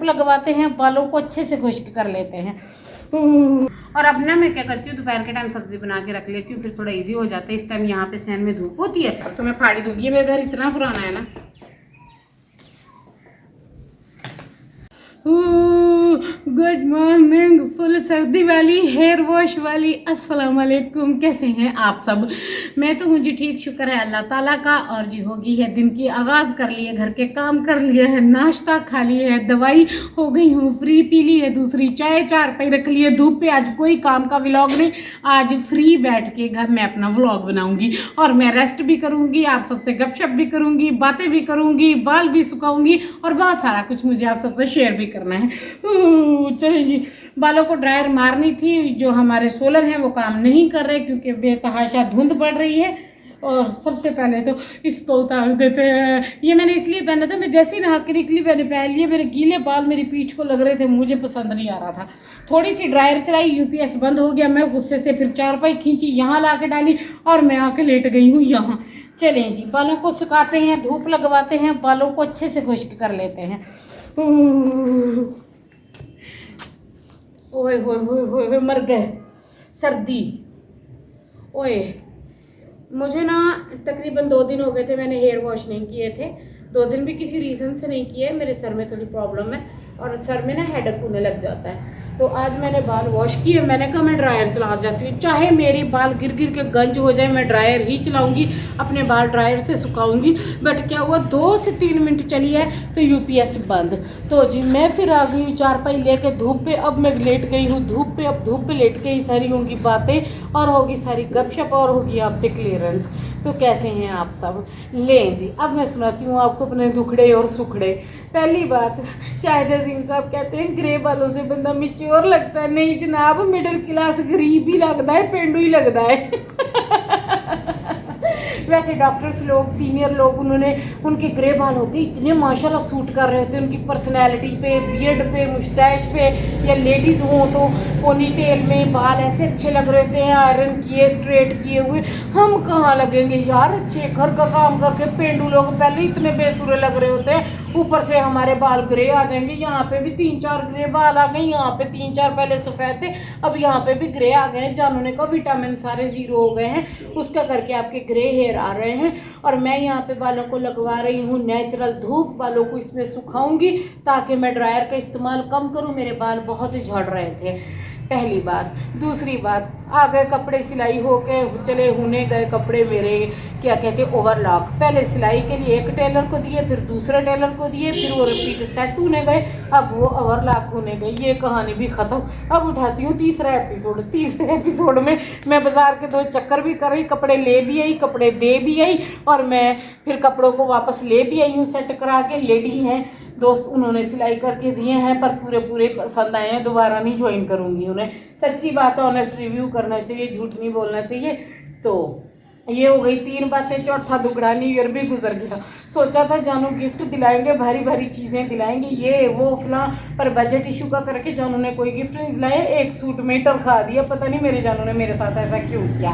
धूप लगवाते हैं, बालों को अच्छे से खुश्क कर लेते हैं। और अब ना मैं क्या करती हूँ, दोपहर के टाइम सब्जी बना के रख लेती हूँ, फिर थोड़ा इजी हो जाता है। इस टाइम यहाँ पे सहन में धूप होती है। अब तो मैं फाड़ी दूंगी, मेरा घर इतना पुराना है ना। गुड मॉर्निंग, फुल सर्दी वाली हेयर वॉश वाली अस्सलाम वालेकुम। कैसे हैं आप सब? मैं तो हूँ जी ठीक, शुक्र है अल्लाह ताला का। और जी होगी है दिन की आगाज़ कर लिए, घर के काम कर लिए है, नाश्ता खा लिए है, दवाई हो गई हूँ फ्री, पी ली है दूसरी चाय, चारपाई रख लिए धूप पे। आज कोई काम का व्लॉग नहीं, आज फ्री बैठ के घर में अपना व्लॉग बनाऊंगी और मैं रेस्ट भी करूंगी, आप सबसे गपशप भी करूंगी, बातें भी करूंगी, बाल भी सुखाऊंगी और बहुत सारा कुछ मुझे आप सबसे शेयर भी करना है। चलिए जी, बालों को ड्रायर मारनी थी, जो हमारे सोलर हैं वो काम नहीं कर रहे क्योंकि बेतहाशा धुंध पड़ रही है। और सबसे पहले तो इसको उतार देते हैं। ये मैंने इसलिए पहना था, मैं जैसे ही नहा के निकली मैंने पहन लिया। मेरे गीले बाल मेरी पीठ को लग रहे थे, मुझे पसंद नहीं आ रहा था। थोड़ी सी ड्रायर चलाई, यूपीएस बंद हो गया। मैं गुस्से से फिर चारपाई खींची, यहाँ ला के डाली और मैं आके लेट गई हूँ यहाँ। चलें जी, बालों को सुखाते हैं, धूप लगवाते हैं, बालों को अच्छे से खुश्क कर लेते हैं। ओए होए मर गए सर्दी। ओए, मुझे ना तकरीबन 2 दिन हो गए थे मैंने हेयर वॉश नहीं किए थे। 2 दिन भी किसी रीज़न से नहीं किए, मेरे सर में थोड़ी प्रॉब्लम है और सर में ना हेडेक होने लग जाता है। तो आज मैंने बाल वॉश किए। मैंने कहा मैं ड्रायर चला जाती हूँ, चाहे मेरी बाल गिर गिर के गंज हो जाए, मैं ड्रायर ही चलाऊंगी, अपने बाल ड्रायर से सुखाऊंगी। बट क्या हुआ, 2 से 3 मिनट चली है तो यूपीएस बंद। तो जी मैं फिर आ गई हूँ चारपाई लेके धूप पे। अब मैं लेट गई हूँ धूप पे। अब धूप पे लेट के ही सारी होंगी बातें और होगी सारी गपशप और होगी आपसे क्लियरेंस। तो कैसे हैं आप सब? लें जी, अब मैं सुनाती हूँ आपको अपने दुखड़े और सुखड़े। पहली बात, शाहिद अजीम साहब कहते हैं ग्रे बालों से बंदा मिच्योर लगता है। नहीं जनाब, मिडिल क्लास गरीब ही लगता है, पेंडू ही लगता है। वैसे डॉक्टर्स लोग, सीनियर लोग, उनके ग्रे बाल होते इतने माशाल्लाह सूट कर रहे होते हैं उनकी पर्सनैलिटी पे, बियर्ड पे, मुस्टैच पे। या लेडीज़ हों तो पोनी टेल में बाल ऐसे अच्छे लग रहे होते हैं, आयरन किए, स्ट्रेट किए हुए। हम कहाँ लगेंगे यार अच्छे, घर का काम करके पेंडू लोग पहले इतने बेसुरे लग रहे होते हैं, ऊपर से हमारे बाल ग्रे आ जाएंगे। यहाँ पे भी 3-4 ग्रे बाल आ गए, यहाँ पे 3-4 पहले सफ़ेद थे, अब यहाँ पे भी ग्रे आ गए हैं। जानू ने कहा विटामिन सारे 0 हो गए हैं, उसका करके आपके ग्रे हेयर आ रहे हैं। और मैं यहाँ पे बालों को लगवा रही हूँ नेचुरल धूप, बालों को इसमें सुखाऊंगी ताकि मैं ड्रायर का इस्तेमाल कम करूँ। मेरे बाल बहुत ही झड़ रहे थे, पहली बात। दूसरी बात, आ गए कपड़े सिलाई होके चले, होने गए कपड़े मेरे क्या कहते ओवरलॉक। पहले सिलाई के लिए एक टेलर को दिए, फिर दूसरे टेलर को दिए, फिर वो रिपीट सेट होने गए, अब वो ओवरलॉक होने गए। ये कहानी भी ख़त्म। अब उठाती हूँ तीसरा एपिसोड। तीसरे एपिसोड में मैं बाज़ार के 2 चक्कर भी कर रही, कपड़े ले भी आई, कपड़े दे भी आई और मैं फिर कपड़ों को वापस ले भी आई हूँ सेट करा के। लेडी हैं दोस्त, उन्होंने सिलाई करके दिए हैं पर पूरे पूरे पसंद आए हैं, दोबारा नहीं ज्वाइन करूँगी उन्हें। सच्ची बात है, ऑनेस्ट रिव्यू करना चाहिए, झूठ नहीं बोलना चाहिए। तो ये हो गई 3 बातें। चौथा दुगड़ा न्यू ईयर भी गुजर गया। सोचा था जानू गिफ्ट दिलाएंगे, भारी भारी चीज़ें दिलाएंगे, ये वो फलां, पर बजट इशू का करके जानू ने कोई गिफ्ट नहीं दिलाया। एक सूट में टरखा दिया, पता नहीं मेरे जानू ने मेरे साथ ऐसा क्यों किया।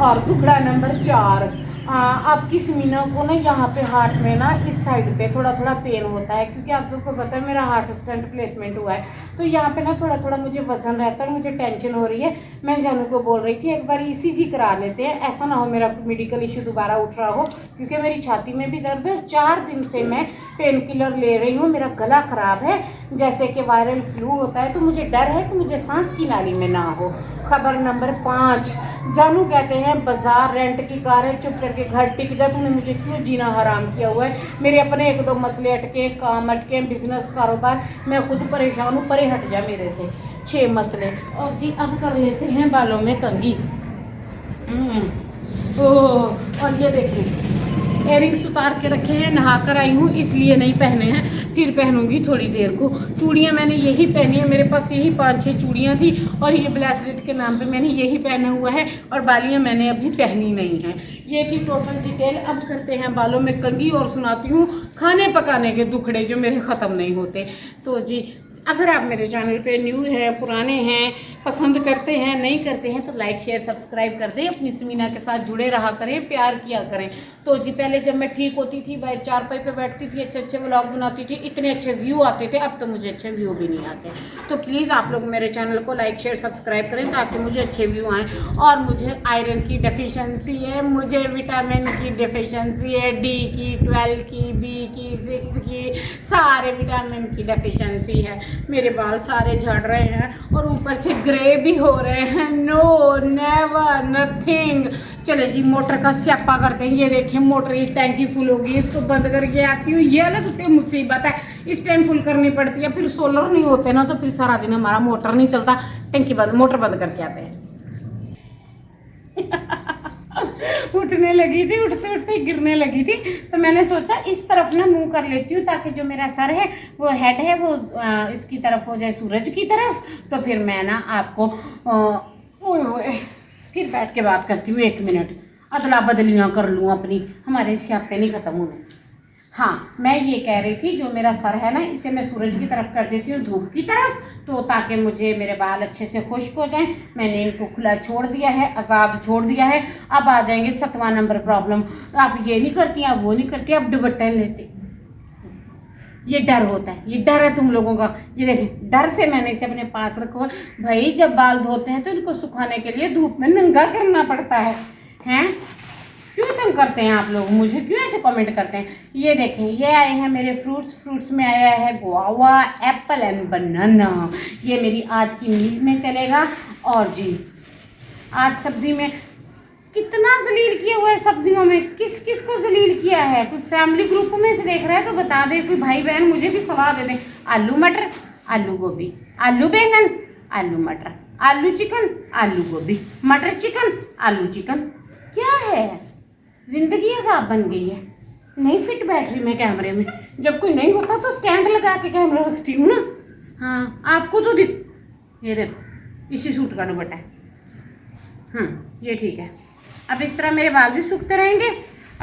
और दुगड़ा नंबर 4, आपकी समीना को ना यहाँ पे हार्ट में ना इस साइड पे थोड़ा थोड़ा पेन होता है, क्योंकि आप सबको पता है मेरा हार्ट स्टेंट प्लेसमेंट हुआ है। तो यहाँ पे ना थोड़ा थोड़ा मुझे वजन रहता है और मुझे टेंशन हो रही है। मैं जानू को बोल रही थी एक बार ईसीजी करा लेते हैं, ऐसा ना हो मेरा मेडिकल इशू दोबारा उठ रहा हो, क्योंकि मेरी छाती में भी दर्द है। 4 दिन से मैं पेन किलर ले रही हूँ, मेरा गला ख़राब है, जैसे कि वायरल फ्लू होता है। तो मुझे डर है कि मुझे सांस की नाली में ना हो। खबर नंबर 5, जानू कहते हैं बाजार रेंट की कार है, चुप करके घर टिक जा, तूने मुझे क्यों जीना हराम किया हुआ है। मेरे अपने 1-2 मसले अटके, काम अटके, बिजनेस कारोबार, मैं खुद परेशान हूँ, परे हट जा मेरे से। 6 मसले। और जी अब कर लेते हैं बालों में कंघी। और ये देखिए एयरिंग्स उतार के रखे हैं, नहा कर आई हूँ इसलिए नहीं पहने हैं, फिर पहनूंगी थोड़ी देर को। चूड़ियाँ मैंने यही पहनी है, मेरे पास यही 5-6 चूड़ियाँ थी और ये ब्रेसलेट के नाम पे मैंने यही पहना हुआ है और बालियाँ मैंने अभी पहनी नहीं हैं। ये थी टोटल डिटेल। अब करते हैं बालों में कंघी और सुनाती हूँ खाने पकाने के दुखड़े जो मेरे ख़त्म नहीं होते। तो जी अगर आप मेरे चैनल पे न्यू हैं, पुराने हैं, पसंद करते हैं, नहीं करते हैं तो लाइक शेयर सब्सक्राइब कर दें, अपनी समीना के साथ जुड़े रहा करें, प्यार किया करें। तो जी पहले जब मैं ठीक होती थी, भाई चारपाई पे बैठती थी, अच्छे अच्छे व्लॉग बनाती थी, इतने अच्छे व्यू आते थे। अब तो मुझे अच्छे व्यू भी नहीं आते। तो प्लीज़ आप लोग मेरे चैनल को लाइक शेयर सब्सक्राइब करें ताकि मुझे अच्छे व्यू आएँ। और मुझे आयरन की डेफिशिएंसी है, मुझे विटामिन की डेफिशिएंसी है, डी की, 12 की, बी की, 6 की, सारे विटामिन की डेफिशिएंसी है। मेरे बाल सारे झड़ रहे हैं और ऊपर से ग्रे भी हो रहे हैं। No never nothing. चले जी मोटर का स्यापा करते हैं। ये देखें मोटर की टैंकी फुल होगी, इसको बंद करके आती हूँ। ये अलग से मुसीबत है, इस टाइम फुल करनी पड़ती है। फिर सोलर नहीं होते ना तो फिर सारा दिन हमारा मोटर नहीं चलता। टैंकी बंद, मोटर बंद करके आते हैं। उठने लगी थी, उठते उठते गिरने लगी थी, तो मैंने सोचा इस तरफ ना मुंह कर लेती हूँ ताकि जो मेरा सर है वो हेड है वो इसकी तरफ हो जाए, सूरज की तरफ। तो फिर मैं ना आपको फिर बैठ के बात करती हूँ 1 मिनट, अदला बदलियाँ कर लूँ अपनी, हमारे स्यापे नहीं खत्म होने। हाँ, मैं ये कह रही थी जो मेरा सर है ना इसे मैं सूरज की तरफ कर देती हूँ, धूप की तरफ, तो ताकि मुझे मेरे बाल अच्छे से खुश्क हो जाएं। मैंने इनको खुला छोड़ दिया है, आज़ाद छोड़ दिया है। अब आ जाएंगे 7वां नंबर प्रॉब्लम, आप ये नहीं करती, आप वो नहीं करती, आप दुपट्टा लेते। ये डर होता है, ये डर है तुम लोगों का। ये देखिए डर से मैंने इसे अपने पास रखो। भाई जब बाल धोते हैं तो इनको सुखाने के लिए धूप में नंगा करना पड़ता है। हैं क्यों तंग करते हैं आप लोग मुझे, क्यों ऐसे कमेंट करते हैं। ये देखें ये आए हैं मेरे फ्रूट्स में आया है गुआवा, एप्पल एंड बनाना। ये मेरी आज की मील में चलेगा। और जी आज सब्जी में कितना जलील किया हुआ है, सब्जियों में किस किस को जलील किया है। कोई फैमिली ग्रुप में से देख रहा है तो बता दे, कोई भाई बहन मुझे भी सलाह दे दे। आलू मटर, आलू गोभी, आलू बैंगन, आलू मटर, आलू चिकन, आलू गोभी, मटर चिकन, आलू चिकन। क्या है जिंदगी हिसाब बन गई है। नहीं फिट बैटरी में कैमरे में, जब कोई नहीं होता तो स्टैंड लगा के कैमरा रखती हूँ ना। हाँ आपको तो ये देखो इसी सूट का दुपट्टा है। ये ठीक है। अब इस तरह मेरे बाल भी सूखते रहेंगे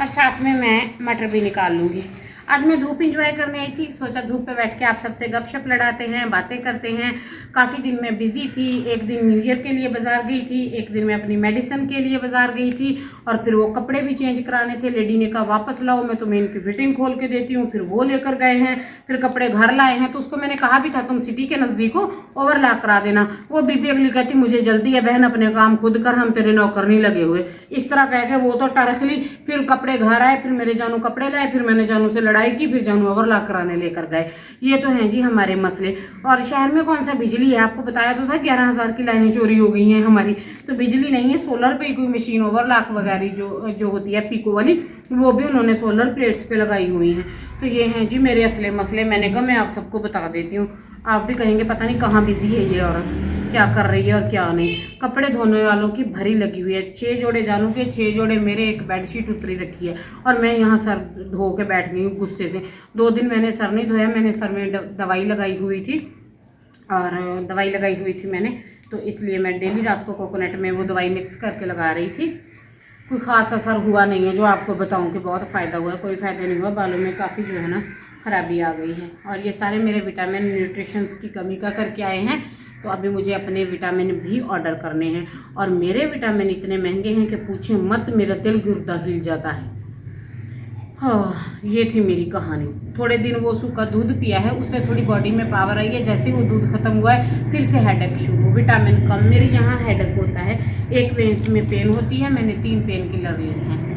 और साथ में मैं मटर भी निकाल लूँगी। आज मैं धूप इंजॉय करने आई थी, सोचा धूप पे बैठ के आप सबसे गपशप लड़ाते हैं, बातें करते हैं। काफ़ी दिन मैं बिज़ी थी, एक दिन न्यू ईयर के लिए बाज़ार गई थी, एक दिन मैं अपनी मेडिसिन के लिए बाज़ार गई थी, और फिर वो कपड़े भी चेंज कराने थे। लेडी ने कहा वापस लाओ, मैं तुम्हें इनकी फिटिंग खोल के देती हूँ। फिर वो लेकर गए हैं, फिर कपड़े घर लाए हैं। तो उसको मैंने कहा भी था तुम सिटी के नज़दीक हो, ओवरलैप करा देना। वो बीबी अगली कहती मुझे जल्दी है बहन, अपने काम खुद कर, हम तेरे नौकर नहीं लगे हुए। इस तरह कह के वो तो टरक ली। फिर कपड़े घर आए, फिर मेरे जानू कपड़े लाए, फिर मैंने जानू से लड़ाई की, फिर जानू ओवरलॉक कराने लेकर गए। ये तो हैं जी हमारे मसले। और शहर में कौन सा बिजली है, आपको बताया तो था 11,000 की लाइनें चोरी हो गई हैं हमारी। तो बिजली नहीं है, सोलर पे कोई मशीन ओवरलॉक वगैरह जो होती है पीको वाली, वो भी उन्होंने सोलर प्लेट्स पे लगाई हुई हैं। तो ये हैं जी मेरे असले मसले। मैंने कहा मैं आप सबको बता देती हूँ, आप भी कहेंगे पता नहीं कहाँ बिजी है ये औरत, क्या कर रही है और क्या नहीं। कपड़े धोने वालों की भरी लगी हुई है, 6 जोड़े जानू के, 6 जोड़े मेरे, एक बेडशीट उतरी रखी है और मैं यहाँ सर धो के बैठ गई हूँ गुस्से से। 2 दिन मैंने सर नहीं धोया, मैंने सर में दवाई लगाई हुई थी, और दवाई लगाई हुई थी मैंने, तो इसलिए मैं डेली रात को कोकोनट में वो दवाई मिक्स करके लगा रही थी। कोई ख़ास असर हुआ नहीं है जो आपको बताऊँ कि बहुत फ़ायदा हुआ है, कोई फ़ायदा नहीं हुआ। बालों में काफ़ी जो है ना खराबी आ गई है। और ये सारे मेरे विटामिन न्यूट्रिशंस की कमी का करके आए हैं। तो अभी मुझे अपने विटामिन भी ऑर्डर करने हैं, और मेरे विटामिन इतने महंगे हैं कि पूछे मत, मेरा दिल गुर्दा हिल जाता है। हाँ ये थी मेरी कहानी। थोड़े दिन वो सूखा दूध पिया है, उससे थोड़ी बॉडी में पावर आई है। जैसे वो दूध खत्म हुआ है फिर से हेडेक शुरू, विटामिन कम। मेरे यहाँ हेडेक होता है, एक वेन्स में पेन होती है, मैंने 3 पेन किलर लिए हैं।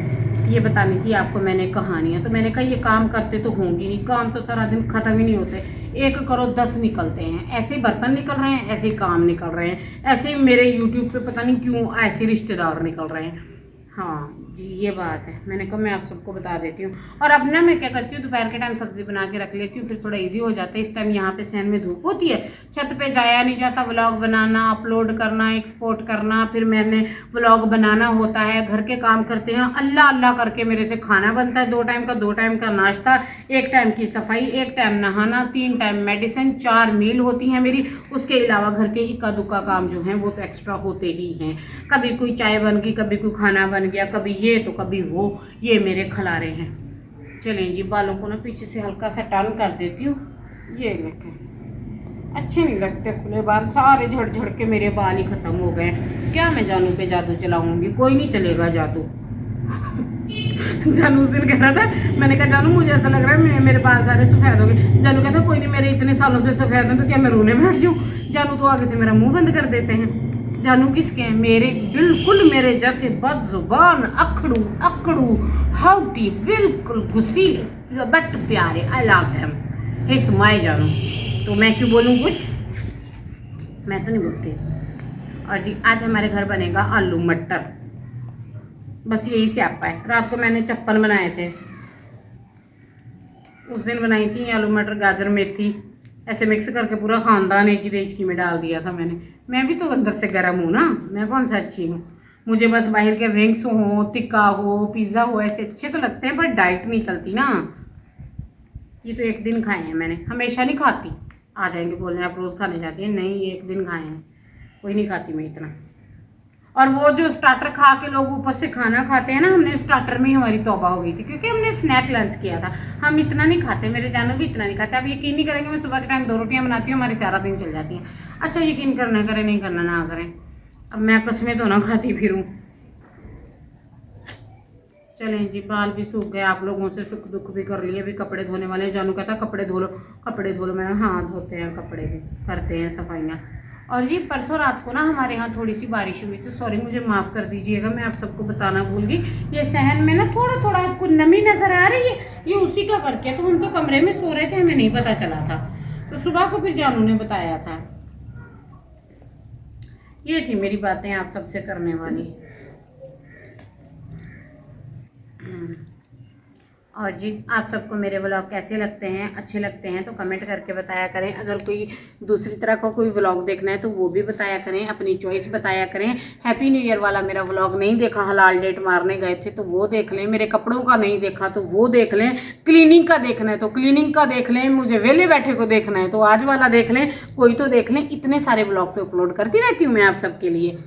ये बतानी थी आपको मैंने कहानियाँ। तो मैंने कहा ये काम करते तो होंगी नहीं, काम तो सारा दिन ख़त्म ही नहीं होते, एक करो 10 निकलते हैं। ऐसे ही बर्तन निकल रहे हैं, ऐसे ही काम निकल रहे हैं, ऐसे ही मेरे यूट्यूब पे पता नहीं क्यों ऐसे रिश्तेदार निकल रहे हैं। हाँ जी ये बात है, मैंने कहा मैं आप सबको बता देती हूँ। और अब ना मैं क्या करती हूँ, दोपहर के टाइम सब्जी बना के रख लेती हूँ, फिर थोड़ा इजी हो जाता है। इस टाइम यहाँ पे सहन में धूप होती है, छत पे जाया नहीं जाता, व्लॉग बनाना, अपलोड करना, एक्सपोर्ट करना, फिर मैंने व्लॉग बनाना होता है, घर के काम करते हैं, अल्लाह अल्लाह करके मेरे से खाना बनता है। 2 टाइम का 2 टाइम का नाश्ता, 1 टाइम की सफाई, 1 टाइम नहाना, 3 टाइम मेडिसिन, 4 मील होती हैं मेरी। उसके अलावा घर के इक्का दुक्का काम जो हैं वो तो एक्स्ट्रा होते ही हैं। कभी कोई चाय बन गई, कभी कोई खाना बन गया, कभी ये तो कभी वो। ये मेरे खलारे हैं। चलें जी बालों को ना पीछे से हल्का सा टर्न कर देती हूँ। ये देखें अच्छे नहीं लगते खुले बाल, सारे झड़ झड़ के मेरे बाल ही खत्म हो गए। क्या मैं जानू पे जादू चलाऊंगी, कोई नहीं चलेगा जादू। जानू उस दिन कह रहा था, मैंने कहा जानू मुझे ऐसा लग रहा है मेरे बाल सारे सफ़ेद हो गए। जानू कहता कोई नहीं, मेरे इतने सालों से सफ़ेद हैं तो क्या मैं रोने बैठ जाऊँ। जानू तो आगे से मेरा मुंह बंद कर देते हैं। जानू किसके हैं? मेरे, बिल्कुल मेरे जैसे बदजुबान, अकड़ू अकड़ू हाउटी, बिल्कुल घुसीले बट प्यारे। I love them, it's my जानू। तो मैं क्यों बोलूँ कुछ, मैं तो नहीं बोलती। और जी आज हमारे घर बनेगा आलू मटर, बस यही से आपा है। रात को मैंने चप्पन बनाए थे, उस दिन बनाई थी आलू मटर गाजर मेथी ऐसे मिक्स करके पूरा खानदान एक ही देचकी में डाल दिया था मैंने। मैं भी तो अंदर से गर्म हूँ ना, मैं कौन सा अच्छी हूँ। मुझे बस बाहर के विंग्स हो, टिक्का हो, पिज़्ज़ा हो ऐसे अच्छे तो लगते हैं, पर डाइट नहीं चलती ना। ये तो एक दिन खाए हैं मैंने, हमेशा नहीं खाती। आ जाएंगे बोलने आप रोज़ खाने जाती हैं, नहीं एक दिन खाए हैं, कोई नहीं खाती मैं इतना। और वो जो स्टार्टर खा के लोग ऊपर से खाना खाते हैं ना, हमने स्टार्टर में ही हमारी तौबा हो गई थी, क्योंकि हमने स्नैक लंच किया था। हम इतना नहीं खाते, मेरे जानू भी इतना नहीं खाते। आप यकीन नहीं करेंगे, मैं सुबह के टाइम 2 रोटियां बनाती हूँ, हमारी सारा दिन चल जाती हैं। अच्छा यकीन करना करें, नहीं करना ना करें, अब मैं कस्में तो ना खाती फिरूँ। चलें जी, बाल भी सूख गए, आप लोगों से सुख दुख भी कर लिए। अभी कपड़े धोने वाले हैं। जानू कहता कपड़े धो लो, कपड़े धो लो। मैंने हाँ धोते हैं कपड़े भी, करते हैं सफाइयाँ। और जी परसों रात को ना हमारे यहाँ थोड़ी सी बारिश हुई, तो सॉरी मुझे माफ़ कर दीजिएगा, मैं आप सबको बताना भूल गई। ये सहन में ना थोड़ा थोड़ा आपको नमी नज़र आ रही है, ये उसी का करके। तो हम तो कमरे में सो रहे थे, हमें नहीं पता चला था, तो सुबह को फिर जानू ने बताया था। ये थी मेरी बातें आप सबसे करने वाली। और जी आप सबको मेरे व्लॉग कैसे लगते हैं, अच्छे लगते हैं तो कमेंट करके बताया करें। अगर कोई दूसरी तरह का कोई व्लॉग देखना है तो वो भी बताया करें, अपनी चॉइस बताया करें। हैप्पी न्यू ईयर वाला मेरा व्लॉग नहीं देखा, हलाल डेट मारने गए थे तो वो देख लें। मेरे कपड़ों का नहीं देखा तो वो देख लें। क्लीनिंग का देखना है तो क्लीनिंग का देख लें। मुझे वेले बैठे को देखना है तो आज वाला देख लें, कोई तो देख लें। इतने सारे व्लॉग तो अपलोड करती रहती हूँ मैं आप सबके लिए।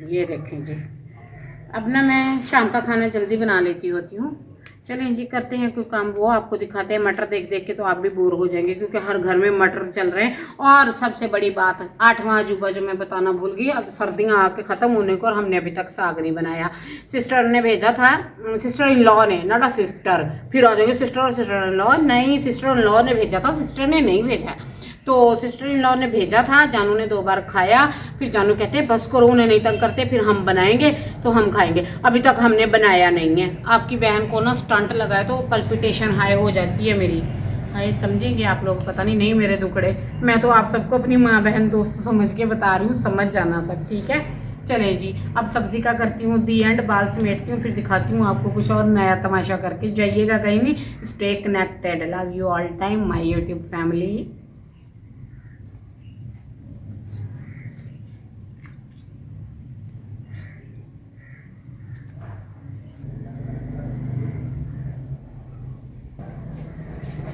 ये देखें जी, अब ना मैं शाम का खाना जल्दी बना लेती होती हूँ। चलें जी करते हैं कोई काम, वो आपको दिखाते हैं। मटर देख देख के तो आप भी बोर हो जाएंगे, क्योंकि हर घर में मटर चल रहे हैं। और सबसे बड़ी बात 8वां अजूबा जो मैं बताना भूल गई, अब सर्दियाँ आके ख़त्म होने को और हमने अभी तक साग नहीं बनाया। सिस्टर ने भेजा था, सिस्टर इन लॉ ने, नॉट अ सिस्टर, फिर आ जाएंगे सिस्टर और सिस्टर इन लॉ। नहीं, सिस्टर इन लॉ ने भेजा था, सिस्टर ने नहीं भेजा। तो सिस्टर इन लॉ ने भेजा था, जानू ने 2 बार खाया, फिर जानू कहते बस करो उन्हें नहीं तंग करते, फिर हम बनाएंगे तो हम खाएंगे। अभी तक हमने बनाया नहीं है। आपकी बहन को ना स्टंट लगाए तो पल्पिटेशन हाई हो जाती है मेरी। हाई समझेंगे आप लोग, पता नहीं, नहीं मेरे दुखड़े। मैं तो आप सबको अपनी माँ बहन दोस्त समझ के बता रही हूँ, समझ जाना सब, ठीक है। चलें जी, अब सब्जी का करती हूँ दी एंड, बाल समेटती हूँ, फिर दिखाती हूँ आपको कुछ और नया तमाशा करके। जाइएगा कहीं नहीं, stay connected. Love you all time my YouTube family.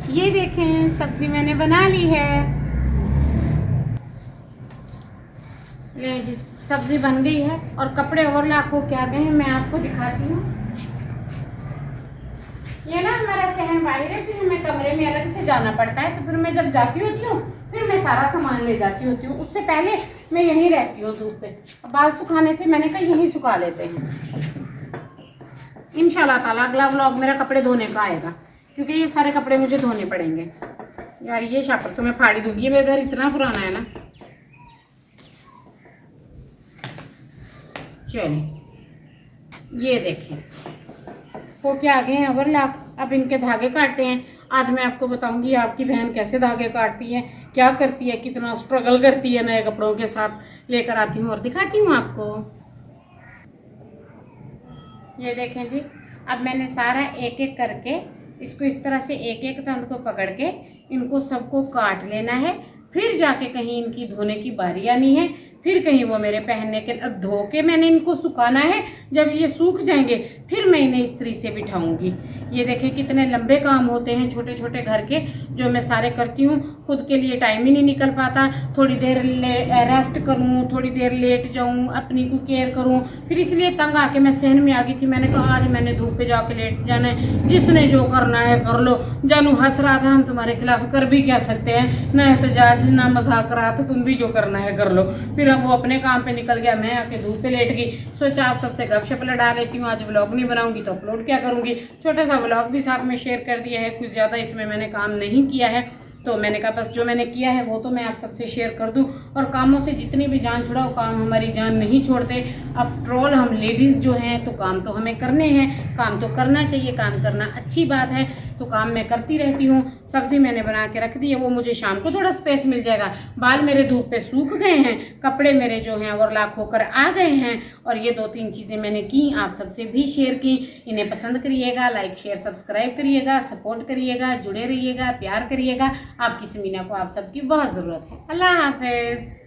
ये देखें सब्जी मैंने बना ली है। ले जी सब्जी बन गई है, और कपड़े ओवरलॉक हो क्या गए हैं मैं आपको दिखाती हूँ। ये ना हमारा सहन बाहर है, फिर हमें कमरे में अलग से जाना पड़ता है, तो फिर मैं जब जाती होती हूँ फिर मैं सारा सामान ले जाती होती हूँ। उससे पहले मैं यहीं रहती हूँ धूप पे। बाल सुखाने थे, मैंने कहा यहीं सुखा लेते हैं। इंशाल्लाह ताला अगला व्लॉग मेरा कपड़े धोने का आएगा, क्योंकि ये सारे कपड़े मुझे धोने पड़ेंगे। यार ये शापर तो मैं फाड़ी दूंगी, ये मेरा घर इतना पुराना है ना। चलिए ये देखें वो क्या आ गए हैं ओवरलॉक। अब इनके धागे काटते हैं। आज मैं आपको बताऊंगी आपकी बहन कैसे धागे काटती है, क्या करती है, कितना स्ट्रगल करती है नए कपड़ों के साथ। लेकर आती हूँ और दिखाती हूँ आपको। ये देखें जी, अब मैंने सारा एक एक करके इसको इस तरह से एक एक तंद को पकड़ के इनको सबको काट लेना है। फिर जाके कहीं इनकी धोने की बारी आनी है, फिर कहीं वो मेरे पहनने के। अब धो के मैंने इनको सुखाना है, जब ये सूख जाएंगे फिर मैं इन्हें इस्त्री से बिठाऊंगी। ये देखें कितने लंबे काम होते हैं छोटे छोटे घर के, जो मैं सारे करती हूँ। खुद के लिए टाइम ही नहीं निकल पाता। थोड़ी देर रेस्ट करूँ, थोड़ी देर लेट जाऊँ, अपनी को केयर करूँ, फिर इसलिए तंग आके मैं सहन में आ गई थी। मैंने कहा आज मैंने धूप पे जाके लेट जाना है, जिसने जो करना है कर लो। जानू हंस रहा था, हम तुम्हारे खिलाफ कर भी क्या सकते हैं, ना एहतजाज ना मजाक रहा था, तुम भी जो करना है कर लो। फिर फिर वो अपने काम पे निकल गया, मैं आके धूप पे लेट गई। सोचा आप सबसे गपशप लड़ा लेती हूँ, आज व्लॉग नहीं बनाऊंगी तो अपलोड क्या करूँगी। छोटा सा व्लॉग भी साथ में शेयर कर दिया है, कुछ ज़्यादा इसमें मैंने काम नहीं किया है, तो मैंने कहा बस जो मैंने किया है वो तो मैं आप सबसे शेयर कर दूं। और कामों से जितनी भी जान छुड़ाओ, काम हमारी जान नहीं छोड़ते। आफ्टर ऑल हम लेडीज़ जो हैं तो काम तो हमें करने हैं, काम तो करना चाहिए, काम करना अच्छी बात है, तो काम मैं करती रहती हूँ। सब्जी मैंने बना के रख दी है, वो मुझे शाम को थोड़ा स्पेस मिल जाएगा। बाल मेरे धूप पे सूख गए हैं, कपड़े मेरे जो हैं ओवरलॉक होकर आ गए हैं, और ये 2-3 चीज़ें मैंने की, आप सबसे भी शेयर की। इन्हें पसंद करिएगा, लाइक शेयर सब्सक्राइब करिएगा, सपोर्ट करिएगा, जुड़े रहिएगा, प्यार करिएगा। आपकी समीना को आप सबकी बहुत ज़रूरत है। अल्लाह हाफिज़।